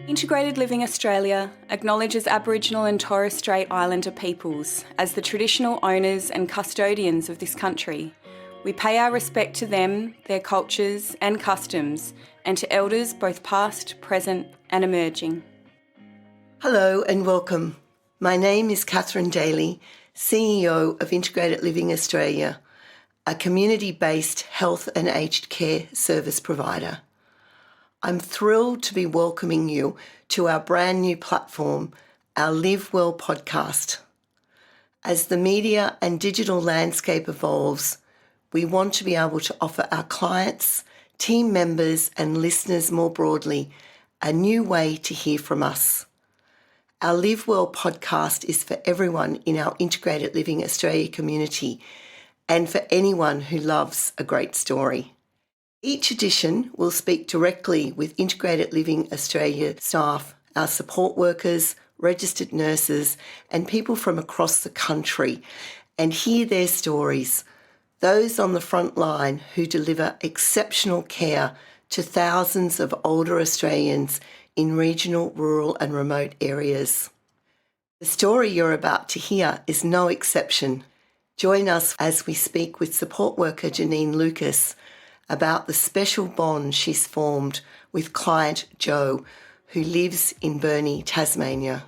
Integrated Living Australia acknowledges Aboriginal and Torres Strait Islander peoples as the traditional owners and custodians of this country. We pay our respect to them, their cultures and customs, and to elders both past, present and emerging. Hello and welcome. My name is Catherine Daly, CEO of Integrated Living Australia, a community-based health and aged care service provider. I'm thrilled to be welcoming you to our brand new platform, our Live Well podcast. As the media and digital landscape evolves, we want to be able to offer our clients, team members and listeners more broadly a new way to hear from us. Our Live Well podcast is for everyone in our Integrated Living Australia community and for anyone who loves a great story. Each edition will speak directly with Integrated Living Australia staff, our support workers, registered nurses and people from across the country and hear their stories, those on the front line who deliver exceptional care to thousands of older Australians in regional, rural and remote areas. The story you're about to hear is no exception. Join us as we speak with support worker Janine Lucas about the special bond she's formed with client Joe, who lives in Burnie, Tasmania.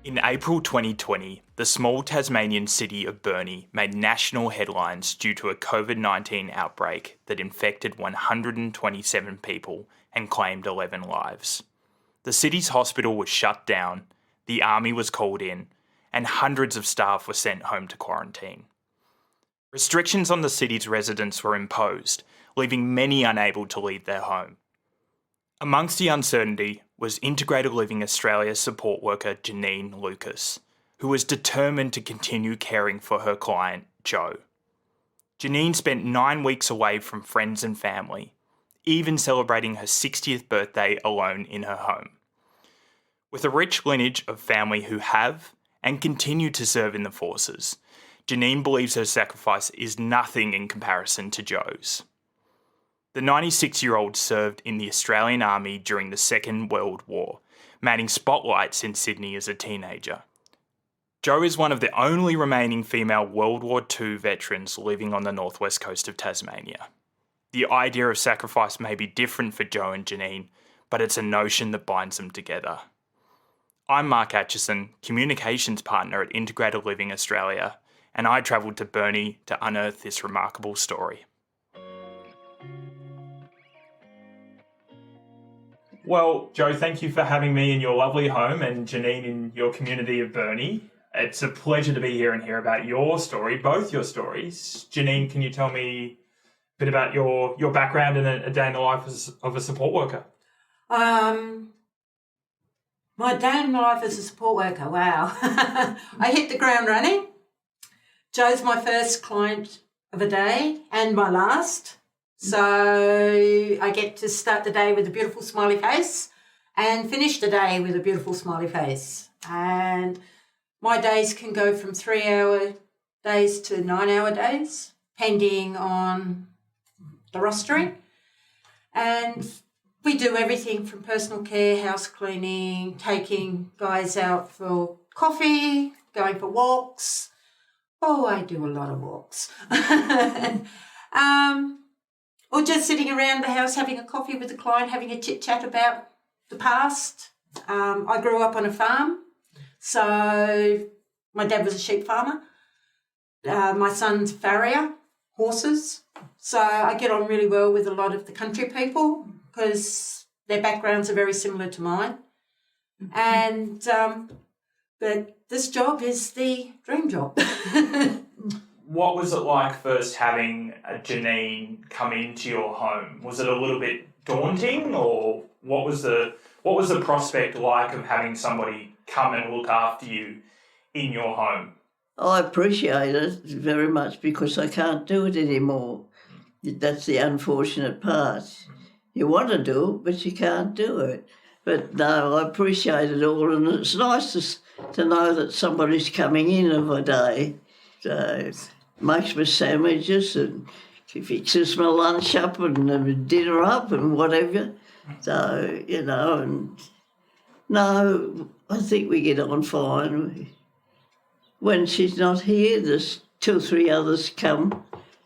In April 2020, the small Tasmanian city of Burnie made national headlines due to a COVID-19 outbreak that infected 127 people and claimed 11 lives. The city's hospital was shut down, the army was called in, and hundreds of staff were sent home to quarantine. Restrictions on the city's residents were imposed, leaving many unable to leave their home. Amongst the uncertainty was Integrated Living Australia support worker Janine Lucas, who was determined to continue caring for her client, Joe. Janine spent 9 weeks away from friends and family, even celebrating her 60th birthday alone in her home. With a rich lineage of family who have and continue to serve in the forces, Janine believes her sacrifice is nothing in comparison to Joe's. The 96-year-old served in the Australian Army during the Second World War, manning spotlights in Sydney as a teenager. Jo is one of the only remaining female World War II veterans living on the northwest coast of Tasmania. The idea of sacrifice may be different for Jo and Janine, but it's a notion that binds them together. I'm Mark Atchison, Communications Partner at Integrated Living Australia, and I travelled to Burnie to unearth this remarkable story. Well, Jo, thank you for having me in your lovely home and Janine in your community of Burnie. It's a pleasure to be here and hear about your story, both your stories. Janine, can you tell me a bit about your background and a day in the life of a support worker? My day in life as a support worker, wow. I hit the ground running. Joe's my first client of a day and my last. So I get to start the day with a beautiful smiley face and finish the day with a beautiful smiley face. And my days can go from 3-hour days to 9-hour days, depending on the rostering. And we do everything from personal care, house cleaning, taking guys out for coffee, going for walks. Oh, I do a lot of walks. Or just sitting around the house having a coffee with the client, having a chit-chat about the past. I grew up on a farm, so my dad was a sheep farmer. My son's farrier, horses. So I get on really well with a lot of the country people because their backgrounds are very similar to mine. And but this job is the dream job. What was it like first having Janine come into your home? Was it a little bit daunting, or what was the prospect like of having somebody come and look after you in your home? I appreciate it very much because I can't do it anymore. That's the unfortunate part. You want to do it, but you can't do it. But no, I appreciate it all, and it's nice to know that somebody's coming in of a day. So makes me sandwiches and fixes my lunch up and dinner up and whatever. So, you know, and no, I think we get on fine. When she's not here, there's 2 or 3 others come,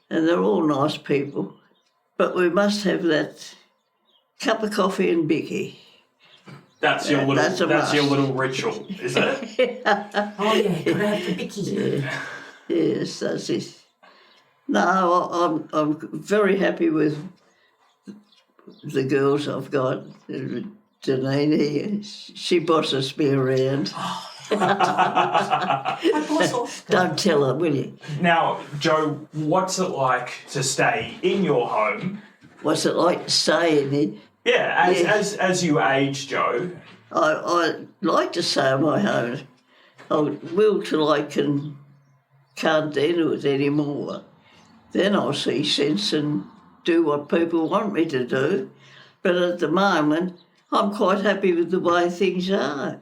and they're all nice people. But we must have that cup of coffee and bicky. That's your little ritual, is it? Oh yeah, gotta have the bicky. Yeah. Yes, that's it. No, I'm very happy with the girls I've got. Janine here, she bosses me around. Don't tell her, will you? Now, Joe, what's it like to stay in your home? What's it like to stay in it? Yeah, as you age, Joe. I like to stay in my home. I will till I can't do it anymore. Then I'll see sense and do what people want me to do. But at the moment, I'm quite happy with the way things are.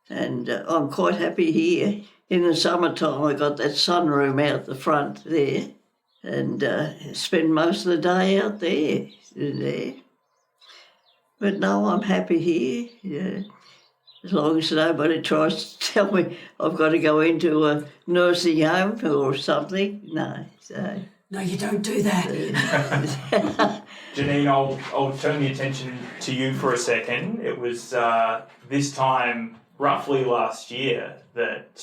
And I'm quite happy here. In the summertime, I got that sunroom out the front there and spend most of the day out there. But no, I'm happy here. Yeah. As long as nobody tries to tell me I've got to go into a nursing home or something. No. So. No, you don't do that. Janine, I'll turn the attention to you for a second. It was this time, roughly last year, that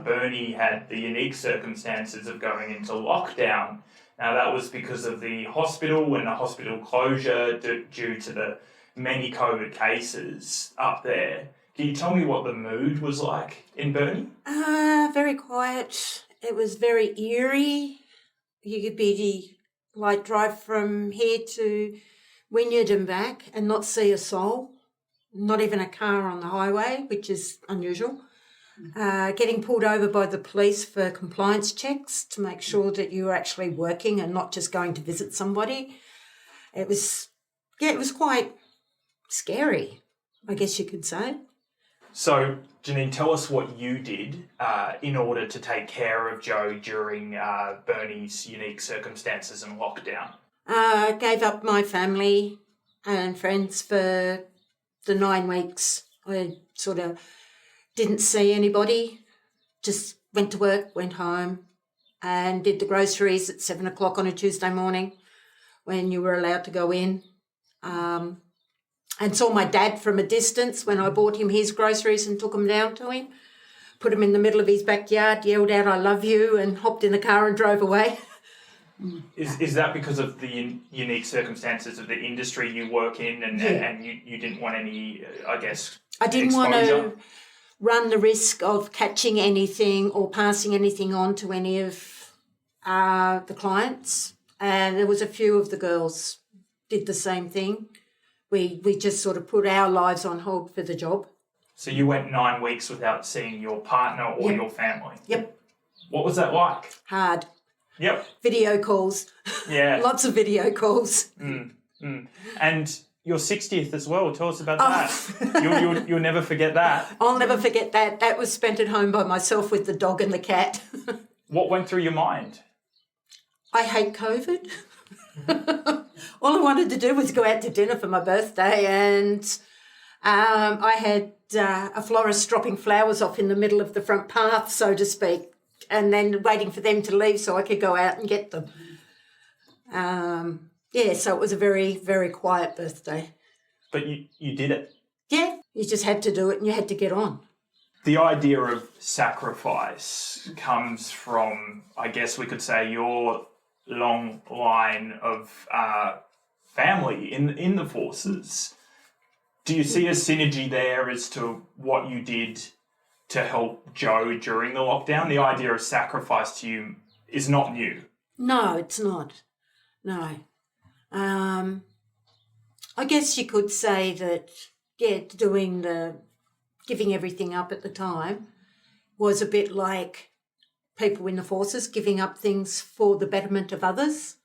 Bernie had the unique circumstances of going into lockdown. Now, that was because of the hospital and the hospital closure due to the many COVID cases up there. Can you tell me what the mood was like in Bernie? Very quiet. It was very eerie. You could be drive from here to Wynyard and back and not see a soul, not even a car on the highway, which is unusual. Getting pulled over by the police for compliance checks to make sure that you were actually working and not just going to visit somebody. It was quite scary, I guess you could say. So, Janine, tell us what you did in order to take care of Joe during Bernie's unique circumstances and lockdown. I gave up my family and friends for the 9 weeks. I sort of didn't see anybody, just went to work, went home and did the groceries at 7 o'clock on a Tuesday morning when you were allowed to go in. And saw my dad from a distance when I bought him his groceries and took them down to him, put him in the middle of his backyard, yelled out, "I love you," and hopped in the car and drove away. Is that because of the unique circumstances of the industry you work in and you didn't want any, I guess, I didn't exposure? want to run the risk of catching anything or passing anything on to any of the clients. And there was a few of the girls did the same thing. We just sort of put our lives on hold for the job. So you went 9 weeks without seeing your partner or your family? Yep. What was that like? Hard. Yep. Video calls. Yeah. Lots of video calls. And your 60th as well. Tell us about that. You'll never forget that. I'll never forget that. That was spent at home by myself with the dog and the cat. What went through your mind? I hate COVID. All I wanted to do was go out to dinner for my birthday, and I had a florist dropping flowers off in the middle of the front path, so to speak, and then waiting for them to leave so I could go out and get them. So it was a very, very quiet birthday. But you did it. Yeah, you just had to do it and you had to get on. The idea of sacrifice comes from, I guess we could say, your long line of family in the forces. Do you see a synergy there as to what you did to help Joe during the lockdown? The idea of sacrifice to you is not new. No, it's not. No. I guess you could say that, giving everything up at the time was a bit like people in the forces giving up things for the betterment of others.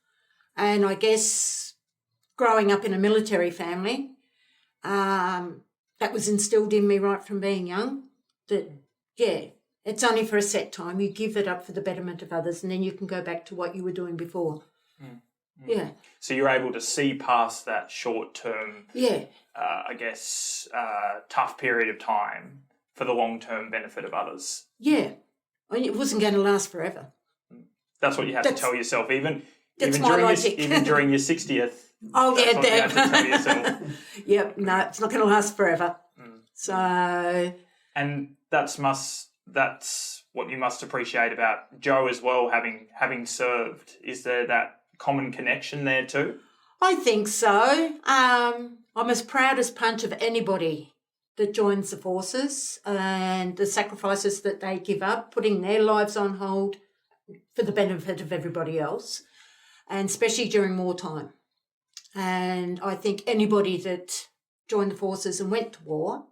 And I guess growing up in a military family, that was instilled in me right from being young, that, yeah, it's only for a set time. You give it up for the betterment of others, and then you can go back to what you were doing before. Yeah. So you're able to see past that short-term, Yeah. tough period of time for the long-term benefit of others. Yeah. I mean, it wasn't going to last forever. That's what you have to tell yourself, even That's even my during logic. even during your 60th. Oh, That's yeah, what you have to tell yourself. Yep, no, it's not going to last forever. So, And that's what you must appreciate about Joe as well, having served. Is there that common connection there too? I think so. I'm as proud as punch of anybody that joins the forces and the sacrifices that they give up, putting their lives on hold for the benefit of everybody else, and especially during wartime. And I think anybody that joined the forces and went to war,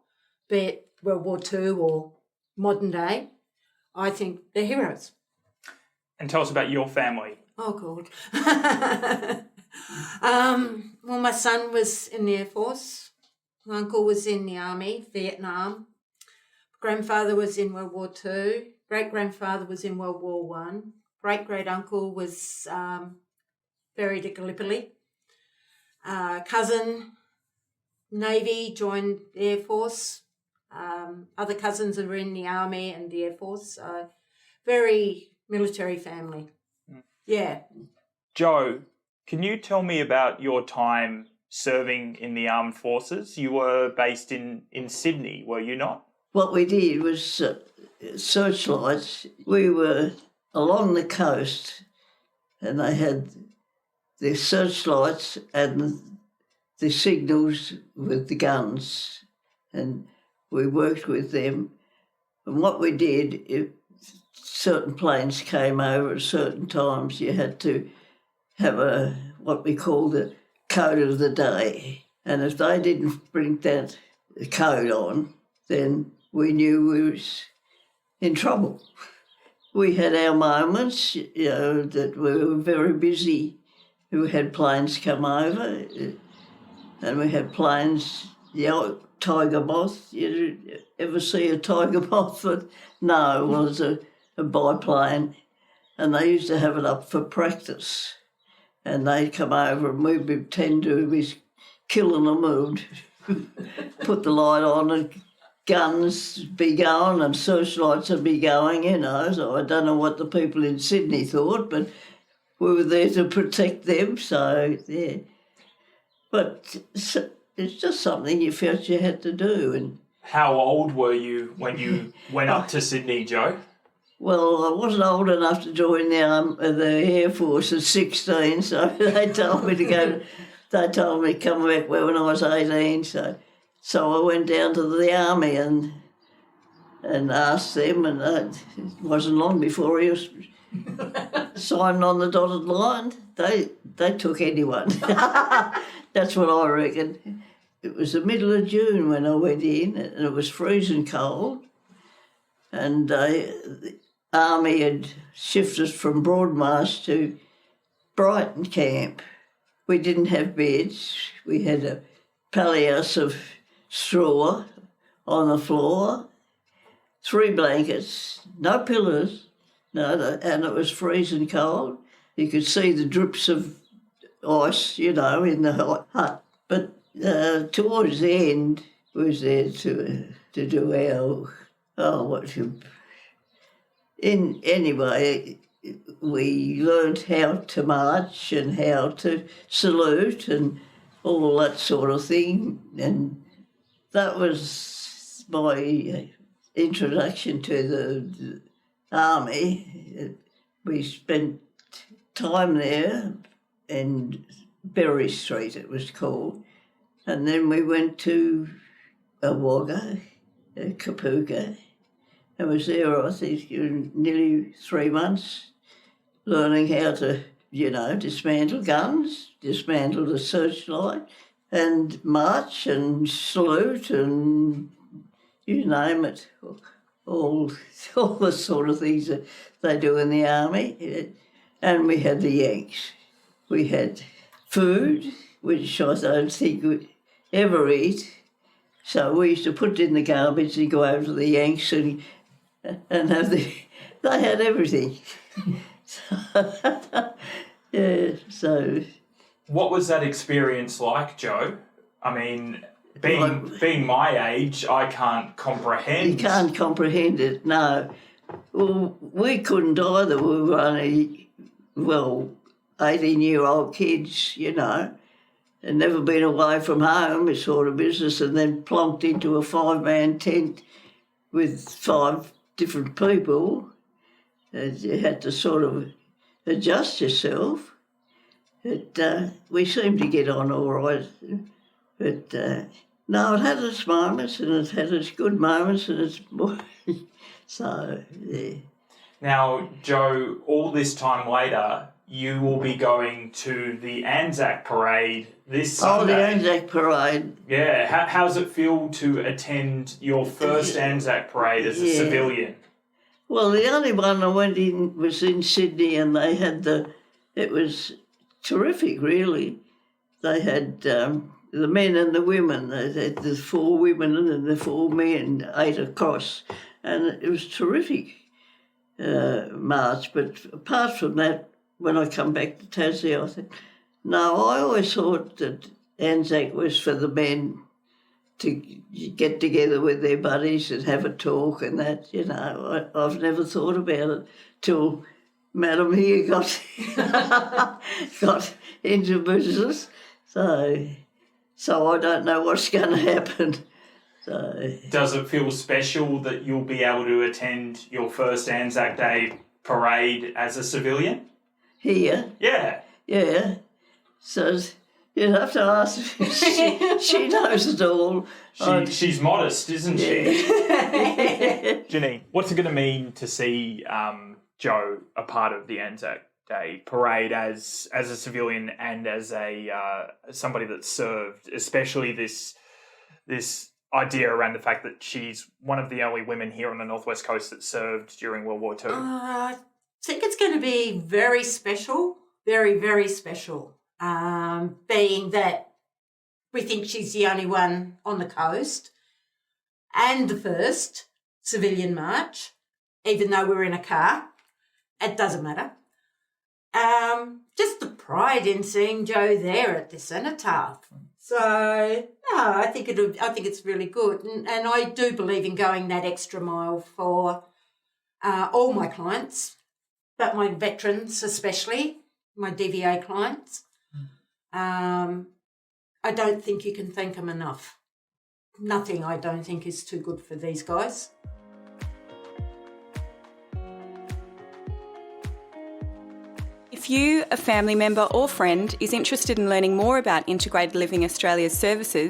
be it World War II or modern day, I think they're heroes. And tell us about your family. Oh, God. Well, my son was in the Air Force. My uncle was in the Army, Vietnam. Grandfather was in World War II. Great-grandfather was in World War One. Great-great-uncle was buried at Gallipoli. Cousin, Navy, joined the Air Force. Other cousins are in the Army and the Air Force. So very military family. Yeah. Joe, can you tell me about your time serving in the armed forces? You were based in Sydney, were you not? What we did was searchlights. We were along the coast and they had the searchlights and the signals with the guns, and we worked with them. And what we did, if certain planes came over at certain times, you had to have what we called the code of the day. And if they didn't bring that code on, then we knew we was in trouble. We had our moments, that we were very busy. We had planes come over, and we had planes, tiger moth. You ever see a tiger moth? No, it was a biplane, and they used to have it up for practice. And they'd come over and we'd pretend to be killing them, and put the light on and guns be going and searchlights would be going, So I don't know what the people in Sydney thought, but we were there to protect them, so, yeah. But it's just something you felt you had to do. And how old were you when you went up to Sydney, Joe? Well, I wasn't old enough to join the Air Force at 16, so they told me to go. They told me to come back when I was 18, so I went down to the Army and asked them, and it wasn't long before he was signed on the dotted line. They took anyone. That's what I reckon. It was the middle of June when I went in, and it was freezing cold, and the Army had shifted from Broadmarsh to Brighton camp. We didn't have beds. We had a palliasse of straw on the floor, 3 blankets, no pillows, and it was freezing cold. You could see the drips of ice, in the hut. But towards the end, we was there to do anyway, we learned how to march and how to salute and all that sort of thing. And that was my introduction to the Army. We spent time there in Berry Street, it was called. And then we went to Wagga, Kapuka. I was there, I think, nearly 3 months, learning how to, dismantle guns, dismantle the searchlight, and march and salute and you name it, all the sort of things that they do in the Army. And we had the Yanks. We had food, which I don't think we ever eat. So we used to put it in the garbage and go over to the Yanks and have they had everything. Yeah, so... What was that experience like, Joe? I mean, being my age, I can't comprehend. You can't comprehend it, no. Well, we couldn't either. We were only, 18-year-old kids, you know, and never been away from home, this sort of business, and then plonked into a 5-man tent with 5 different people. And you had to sort of adjust yourself. We seemed to get on all right. But, no, it had its moments and it had its good moments and its... So, yeah. Now, Joe, all this time later, you will be going to the Anzac parade this Sunday. Oh, the Anzac parade. Yeah. How does it feel to attend your first Anzac parade as a civilian? Well, the only one I went in was in Sydney and they had it was terrific, really. They had the men and the women. They had the 4 women and the 4 men, 8 across. And it was terrific march. But apart from that, when I come back to Tassie, I think, no, I always thought that Anzac was for the men to get together with their buddies and have a talk and that, you know. I've never thought about it till Madam here got into business. So I don't know what's going to happen. So, does it feel special that you'll be able to attend your first Anzac Day parade as a civilian? Here? Yeah. Yeah. So you'd have to ask her. She knows it all. She's modest, isn't she? Janine, what's it going to mean to see Joe a part of the Anzac Day parade as a civilian and as somebody that served, especially this idea around the fact that she's one of the only women here on the Northwest Coast that served during World War II? I think it's going to be very special, very, very special, being that we think she's the only one on the coast and the first civilian march, even though we're in a car. It doesn't matter. Just the pride in seeing Joe there at the cenotaph. So, no, I think it's really good. And I do believe in going that extra mile for all my clients, but my veterans especially, my DVA clients. I don't think you can thank them enough. Nothing, I don't think, is too good for these guys. If you, a family member or friend, is interested in learning more about Integrated Living Australia's services,